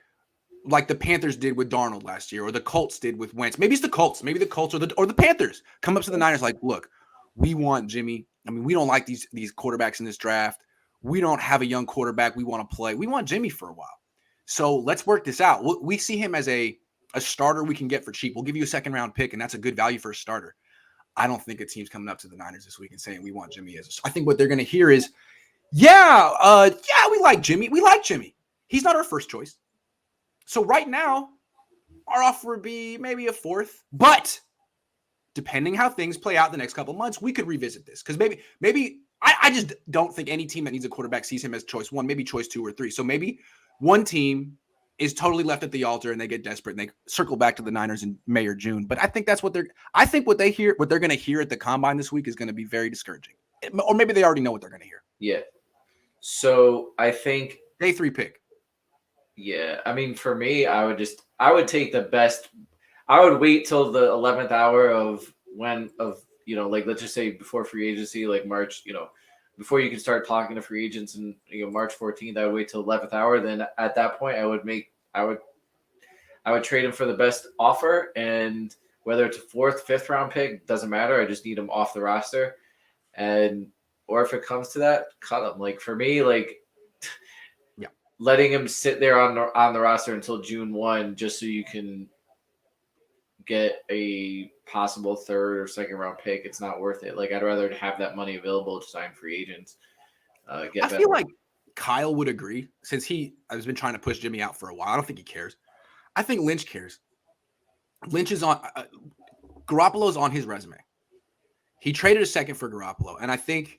the Panthers did with Darnold last year, or the Colts did with Wentz. Maybe it's the Colts. Maybe the Colts or the Panthers come up to the Niners like, "Look, we want Jimmy. I mean, we don't like these quarterbacks in this draft. We don't have a young quarterback we want to play. We want Jimmy for a while. So let's work this out." We see him as a starter we can get for cheap. We'll give you a second round pick, and that's a good value for a starter. I don't think a team's coming up to the Niners this week and saying we want Jimmy as I think what they're going to hear is, we like Jimmy. We like Jimmy. He's not our first choice. So right now, our offer would be maybe a fourth. But depending how things play out the next couple of months, we could revisit this. Because maybe I just don't think any team that needs a quarterback sees him as choice one, maybe choice 2 or 3. So maybe one team is totally left at the altar and they get desperate and they circle back to the Niners in May or June. But I think what they're going to hear at the combine this week is going to be very discouraging. Or maybe they already know what they're going to hear. Yeah. So I think day 3 pick. Yeah. I mean, for me, I would take the best. I would wait till the 11th hour of like, let's just say before free agency, like March, before you can start talking to free agents and March 14th, I would wait till 11th hour. Then at that point, I would trade him for the best offer, and whether it's a 4th, 5th round pick, doesn't matter. I just need him off the roster, or if it comes to that, cut him. Like for me, letting him sit there on the roster until June 1, just so you can get a possible 3rd or 2nd round pick, it's not worth it. Like I'd rather have that money available to sign free agents. I feel like Kyle would agree, since has been trying to push Jimmy out for a while. I don't think he cares. I think Lynch cares. Lynch is on Garoppolo's on his resume. He traded a second for Garoppolo, and I think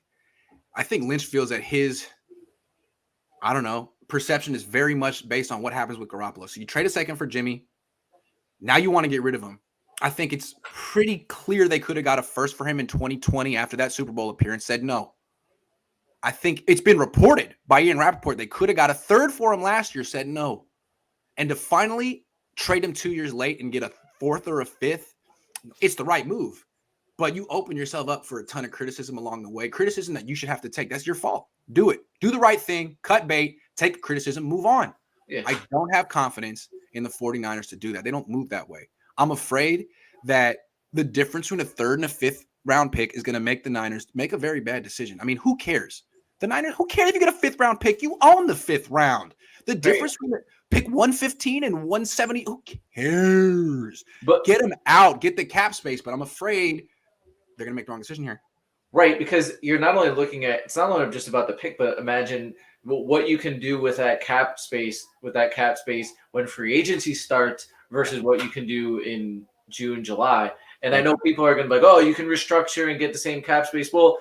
Lynch feels that his perception is very much based on what happens with Garoppolo. So you trade a second for Jimmy. Now you want to get rid of him. I think it's pretty clear they could have got a first for him in 2020 after that Super Bowl appearance, said no. I think it's been reported by Ian Rappaport they could have got a third for him last year, said no. And to finally trade him 2 years late and get a fourth or a fifth, it's the right move. But you open yourself up for a ton of criticism along the way. Criticism that you should have to take. That's your fault. Do it. Do the right thing. Cut bait. Take criticism. Move on. Yeah. I don't have confidence in the 49ers to do that. They don't move that way. I'm afraid that the difference between a third and a fifth round pick is going to make the Niners make a very bad decision. I mean, who cares? The Niners, who cares if you get a fifth round pick? You own the fifth round. The difference between pick 115 and 170, who cares? But get them out. Get the cap space. But I'm afraid they're going to make the wrong decision here. Right, because you're not only looking at, it's not only just about the pick, but imagine what you can do with that cap space, when free agency starts versus what you can do in June, July. And I know people are going to be like, oh, you can restructure and get the same cap space. Well,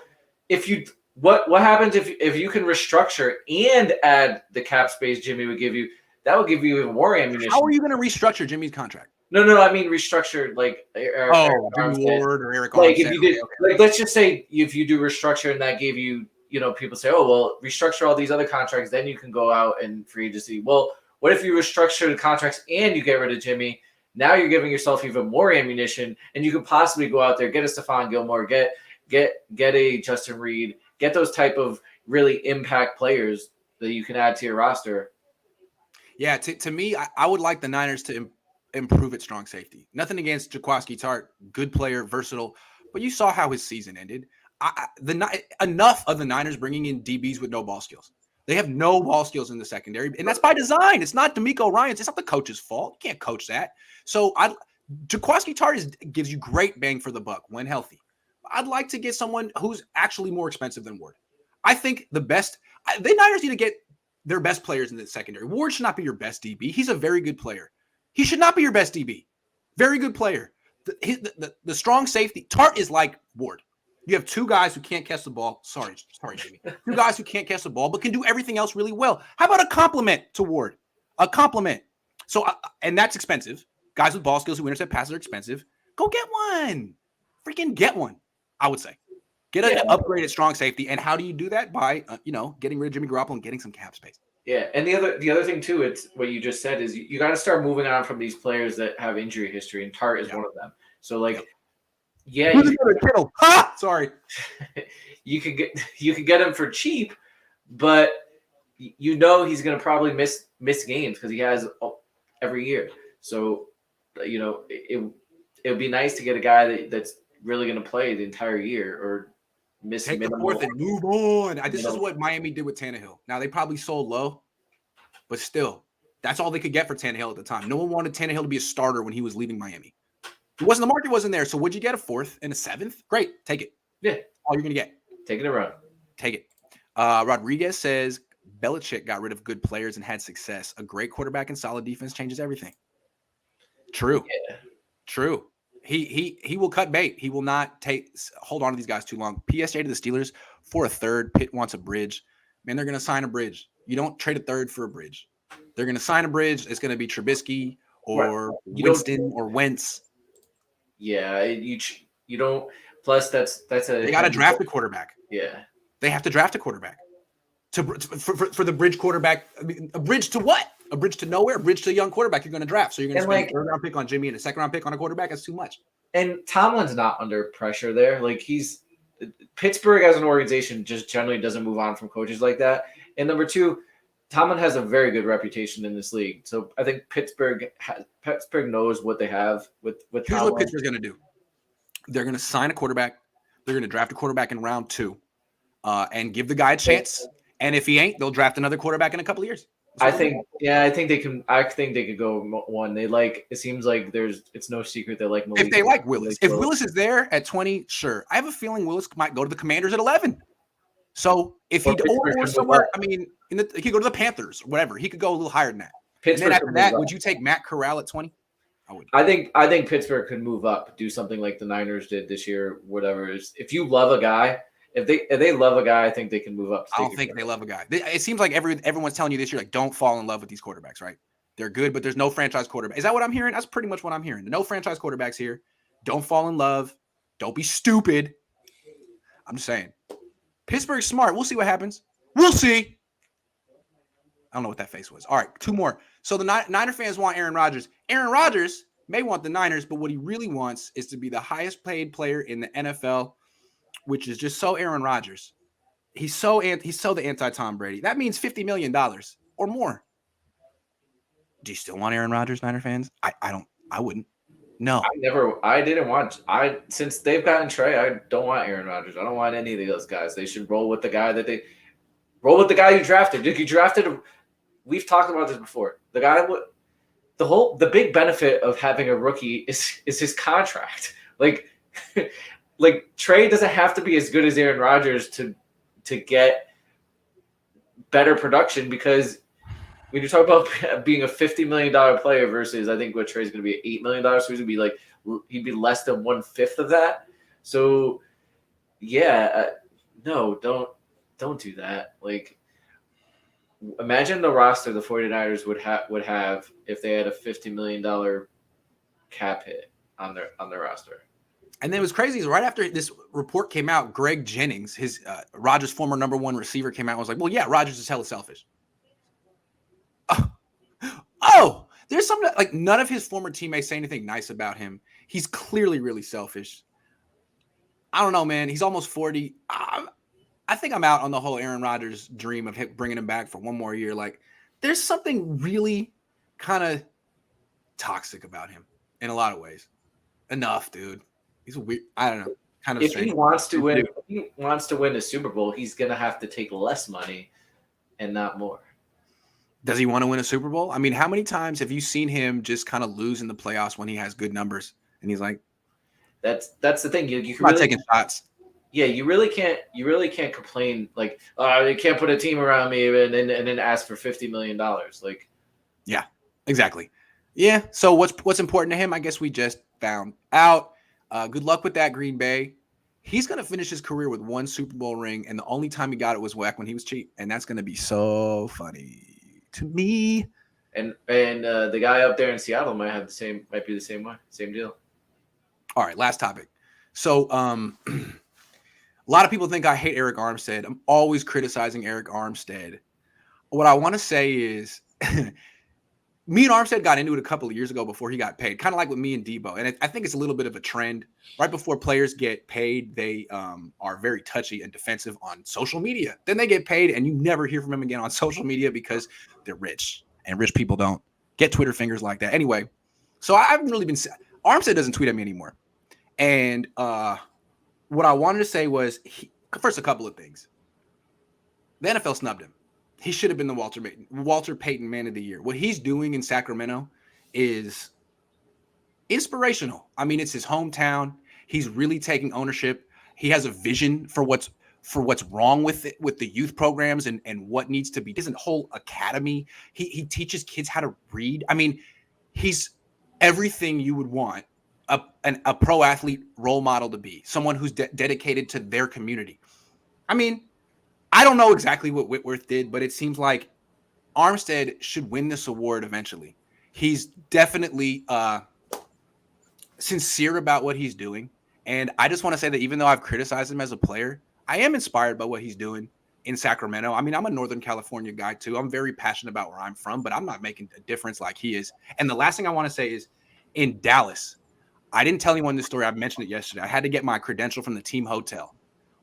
if you, what happens if you can restructure and add the cap space Jimmy would give you? That would give you even more ammunition. How are you going to restructure Jimmy's contract? No, I mean restructured like Eric Ward or Eric Armstead. Like if you did, like let's just say if you do restructure and that gave you, people say, oh well, restructure all these other contracts, then you can go out and free agency. Well, what if you restructure the contracts and you get rid of Jimmy? Now you're giving yourself even more ammunition, and you could possibly go out there, get a Stephon Gilmore, get a Justin Reed, get those type of really impact players that you can add to your roster. Yeah, to me, I would like the Niners to improve at strong safety. Nothing against Jaquiski Tartt, good player, versatile, but you saw how his season ended. Enough of the Niners bringing in DBs with no ball skills. They have no ball skills in the secondary, and that's by design. It's not D'Amico Ryans. It's not the coach's fault. You can't coach that. So Jaquiski Tartt gives you great bang for the buck when healthy. I'd like to get someone who's actually more expensive than Ward. I think the Niners need to get their best players in the secondary. Ward should not be your best DB. He's a very good player. He should not be your best DB. Very good player. The strong safety. Tartt is like Ward. You have two guys who can't catch the ball. Sorry, Jimmy. Two guys who can't catch the ball, but can do everything else really well. How about a compliment to Ward? A compliment. So, and that's expensive. Guys with ball skills who intercept passes are expensive. Go get one. Freaking get one, I would say. Get an upgraded strong safety. And how do you do that? By, getting rid of Jimmy Garoppolo and getting some cap space. Yeah, and the other thing too, it's what you just said is you got to start moving on from these players that have injury history, and Tartt is one of them. So Kittle. Sorry. you could get him for cheap, but he's going to probably miss games because he has every year. So it would be nice to get a guy that's really going to play the entire year or miss take the fourth and move on. This is what Miami did with Tannehill. Now they probably sold low, but still, that's all they could get for Tannehill at the time. No one wanted Tannehill to be a starter when he was leaving Miami. The market wasn't there. So would you get a fourth and a seventh? Great, take it. Yeah, all you're gonna get. Take it around. Take it. Rodriguez says Belichick got rid of good players and had success. A great quarterback and solid defense changes everything. True. Yeah. True. He will cut bait. He will not hold on to these guys too long. PSJ to the Steelers for a third. Pitt wants a bridge. Man, they're going to sign a bridge. You don't trade a third for a bridge. They're going to sign a bridge. It's going to be Trubisky or Winston or Wentz. Yeah, you don't. Plus, they got to draft a quarterback. Yeah, they have to draft a quarterback for the bridge quarterback. I mean, a bridge to what? A bridge to nowhere, a bridge to a young quarterback you're going to draft. So you're going to spend a third-round pick on Jimmy and a second-round pick on a quarterback? That's too much. And Tomlin's not under pressure there. Pittsburgh as an organization just generally doesn't move on from coaches like that. And number two, Tomlin has a very good reputation in this league. So I think Pittsburgh knows what they have with Here's Tomlin. what Pittsburgh's going to do. They're going to sign a quarterback. They're going to draft a quarterback in round 2 and give the guy a chance. And if he ain't, they'll draft another quarterback in a couple of years. I think they can. I think they could go one. It seems like it's no secret they like Malik. If they like Willis. If Willis is there at 20, sure. I have a feeling Willis might go to the Commanders at 11. So if he or somewhere, he could go to the Panthers or whatever. He could go a little higher than that. And then after that, would you take Matt Corral at 20? I would. I think Pittsburgh could move up, do something like the Niners did this year, whatever. If you love a guy. If they love a guy, I think they can move up. I don't think they love a guy. It seems like everyone's telling you this year, like, don't fall in love with these quarterbacks, right? They're good, but there's no franchise quarterback. Is that what I'm hearing? That's pretty much what I'm hearing. No franchise quarterbacks here. Don't fall in love. Don't be stupid. I'm just saying. Pittsburgh's smart. We'll see what happens. We'll see. I don't know what that face was. All right, 2 more. So the Niner fans want Aaron Rodgers. Aaron Rodgers may want the Niners, but what he really wants is to be the highest paid player in the NFL, which is just so Aaron Rodgers. He's so the anti-Tom Brady. That means $50 million or more. Do you still want Aaron Rodgers, Niner fans? I wouldn't. No. Since they've gotten Trey, I don't want Aaron Rodgers. I don't want any of those guys. They should roll with the guy you drafted. We've talked about this before. The big benefit of having a rookie is his contract. Like Trey doesn't have to be as good as Aaron Rodgers to get better production, because when you talk about being a $50 million player versus, I think what Trey's going to be $8 million, so he'd be less than 1/5 of that. So yeah, no, don't do that. Like, imagine the roster the 49ers would have if they had a $50 million cap hit on their roster. And then it was crazy. Right after this report came out, Greg Jennings, his Rodgers' former number 1 receiver, came out and was like, well, yeah, Rodgers is hella selfish. Oh, there's something like none of his former teammates say anything nice about him. He's clearly really selfish. I don't know, man. He's almost 40. I think I'm out on the whole Aaron Rodgers dream of bringing him back for 1 more year. Like, there's something really kind of toxic about him in a lot of ways. Enough, dude. He's weird. I don't know. Kind of. If he wants to win a Super Bowl, he's gonna have to take less money and not more. Does he want to win a Super Bowl? I mean, how many times have you seen him just kind of lose in the playoffs when he has good numbers? And he's like, that's the thing. You not really, taking shots. Yeah, you really can't complain like, they can't put a team around me and then ask for $50 million. Like, yeah, exactly. Yeah. So what's important to him? I guess we just found out. Good luck with that, Green Bay. He's going to finish his career with 1 Super Bowl ring, and the only time he got it was back when he was cheap, and that's going to be so funny to me. And the guy up there in Seattle might be the same way, same deal. All right, last topic. So a lot of people think I hate Eric Armstead. I'm always criticizing Eric Armstead. What I want to say is me and Armstead got into it a couple of years ago before he got paid, kind of like with me and Debo. And I think it's a little bit of a trend. Right before players get paid, they are very touchy and defensive on social media. Then they get paid, and you never hear from them again on social media because they're rich. And rich people don't get Twitter fingers like that. Anyway, so I haven't really been – Armstead doesn't tweet at me anymore. And what I wanted to say was, first, a couple of things. The NFL snubbed him. He should have been the Walter Payton Man of the Year. What he's doing in Sacramento is inspirational. I mean, it's his hometown. He's really taking ownership. He has a vision for what's wrong with it, with the youth programs and what needs to be. He has a whole academy. He teaches kids how to read. I mean, he's everything you would want a pro athlete role model to be. Someone who's dedicated to their community. I mean, I don't know exactly what Whitworth did, but it seems like Armstead should win this award eventually. He's definitely sincere about what he's doing. And I just want to say that even though I've criticized him as a player, I am inspired by what he's doing in Sacramento. I mean, I'm a Northern California guy too. I'm very passionate about where I'm from, but I'm not making a difference like he is. And the last thing I want to say is in Dallas, I didn't tell anyone this story. I mentioned it yesterday. I had to get my credential from the team hotel.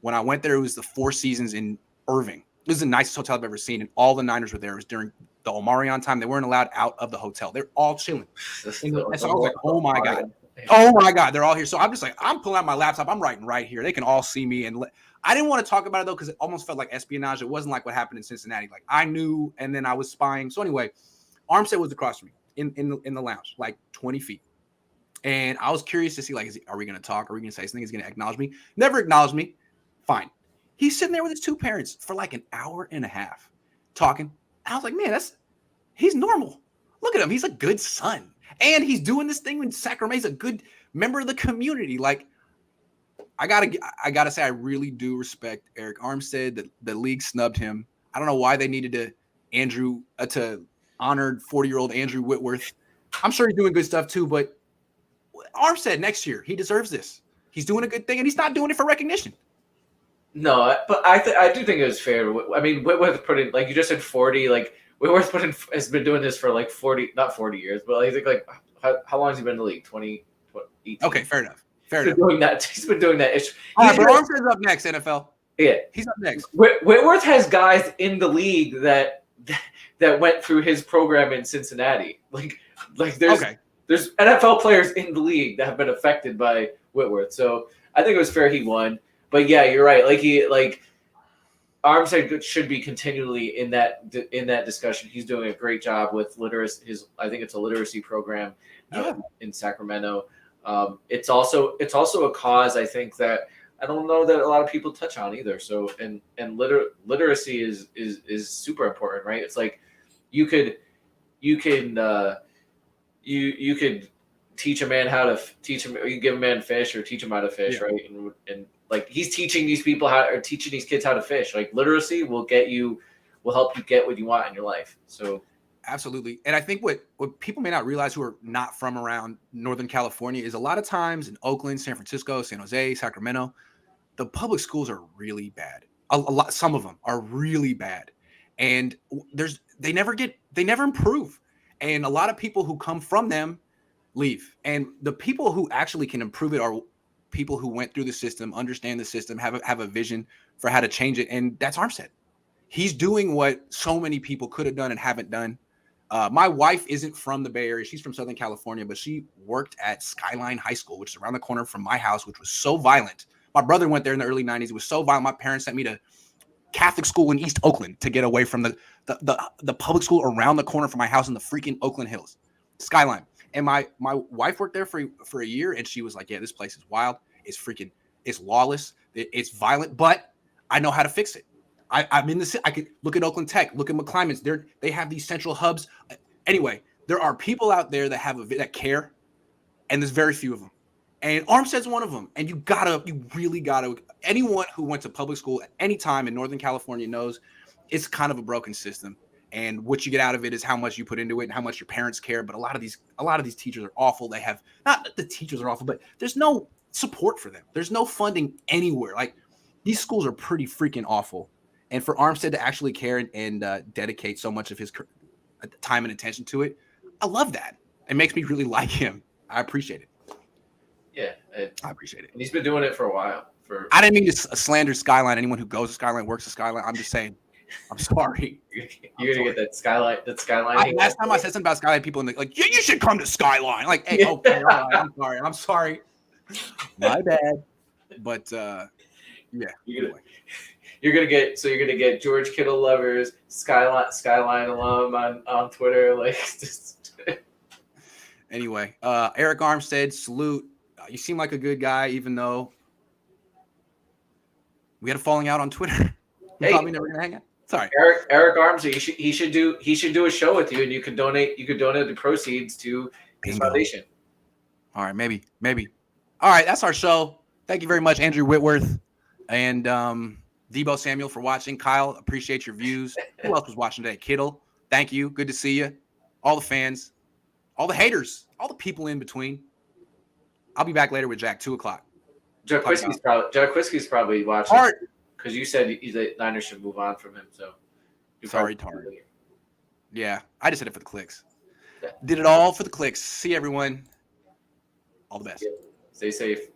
When I went there, it was the Four Seasons in Irving. It was the nicest hotel I've ever seen, and all the Niners were there. It was during the Omarion time. They weren't allowed out of the hotel. They're all chilling. And so I was like, oh, my God. Oh, my God. They're all here. So I'm just like, I'm pulling out my laptop. I'm writing right here. They can all see me. And I didn't want to talk about it, though, because it almost felt like espionage. It wasn't like what happened in Cincinnati. Like, I knew, and then I was spying. So anyway, Armstead was across from me in the lounge, like 20 feet. And I was curious to see, like, are we going to talk? Are we going to say something? He's going to acknowledge me? Never acknowledged me. Fine. He's sitting there with his two parents for like an hour and a half talking. I was like, man, he's normal. Look at him. He's a good son. And he's doing this thing in Sacramento. He's a good member of the community. Like, I gotta say, I really do respect Eric Armstead. The league snubbed him. I don't know why they needed to honor 40-year-old Andrew Whitworth. I'm sure he's doing good stuff too, but Armstead next year, he deserves this. He's doing a good thing, and he's not doing it for recognition. No, but I do think it was fair. I mean, Whitworth put in, like you just said, 40. Like Whitworth has been doing this for like 40, not 40 years, but I think like how long has he been in the league? 20, 18. Okay, fair enough. Fair He's enough. been doing that. He's been doing that. All right, but Armstead's up next, NFL. Yeah, he's up next. Whitworth has guys in the league that went through his program in Cincinnati. Like there's NFL players in the league that have been affected by Whitworth. So I think it was fair he won. But yeah, you're right. Like Armstead should be continually in that discussion. He's doing a great job with literacy. I think it's a literacy program in Sacramento. It's also a cause I think that I don't know that a lot of people touch on either. So and literacy is super important, right? It's like you could teach a man how to teach him. You give a man fish or teach him how to fish, right? And like he's teaching these kids how to fish. Like literacy will help you get what you want in your life. So absolutely. And I think what people may not realize who are not from around Northern California is a lot of times in Oakland, San Francisco, San Jose, Sacramento, the public schools are really bad. Some of them are really bad. And they never improve. And a lot of people who come from them leave. And the people who actually can improve it are people who went through the system, understand the system, have a vision for how to change it. And that's Armstead. He's doing what so many people could have done and haven't done. My wife isn't from the Bay Area. She's from Southern California, but she worked at Skyline High School, which is around the corner from my house, which was so violent. My brother went there in the early 90s. It was so violent. My parents sent me to Catholic school in East Oakland to get away from the public school around the corner from my house in the freaking Oakland Hills. Skyline. And my wife worked there for a year, and she was like, yeah, this place is wild. It's lawless. It's violent, but I know how to fix it. I'm in the city. I could look at Oakland Tech, look at McClymonds. They have these central hubs. Anyway, there are people out there that care, and there's very few of them. And Armstead's one of them. And you really gotta. Anyone who went to public school at any time in Northern California knows it's kind of a broken system. And what you get out of it is how much you put into it and how much your parents care. But a lot of these teachers are awful. They have not that the teachers are awful, but there's no support for them. There's no funding anywhere. Like these schools are pretty freaking awful. And for Armstead to actually care and dedicate so much of his time and attention to it, I love that. It makes me really like him. I appreciate it. Yeah, I appreciate it. And he's been doing it for a while. I didn't mean to slander Skyline. Anyone who goes to Skyline, works at Skyline. I'm just saying. I'm sorry. You're gonna get that Skyline. Last time I said something about Skyline, people in like, you should come to Skyline. Like, hey, okay, all right, I'm sorry. My bad. But yeah. You're gonna get George Kittle lovers, Skyline alum on Twitter, like just. Anyway, Eric Armstead, salute. You seem like a good guy, even though we had a falling out on Twitter. You probably never gonna hang out. Sorry, Eric Armstead. He should do a show with you, and you could donate the proceeds to his foundation. All right, maybe. All right, that's our show. Thank you very much, Andrew Whitworth and Debo Samuel for watching. Kyle, appreciate your views. Who else was watching today? Kittle, thank you. Good to see you. All the fans, all the haters, all the people in between. I'll be back later with Jack, 2:00. Jack Whiskey's probably watching because you said the Niners should move on from him. So sorry, Tard. Yeah, I just did it for the clicks. Yeah. Did it all for the clicks. See everyone. All the best. Stay safe.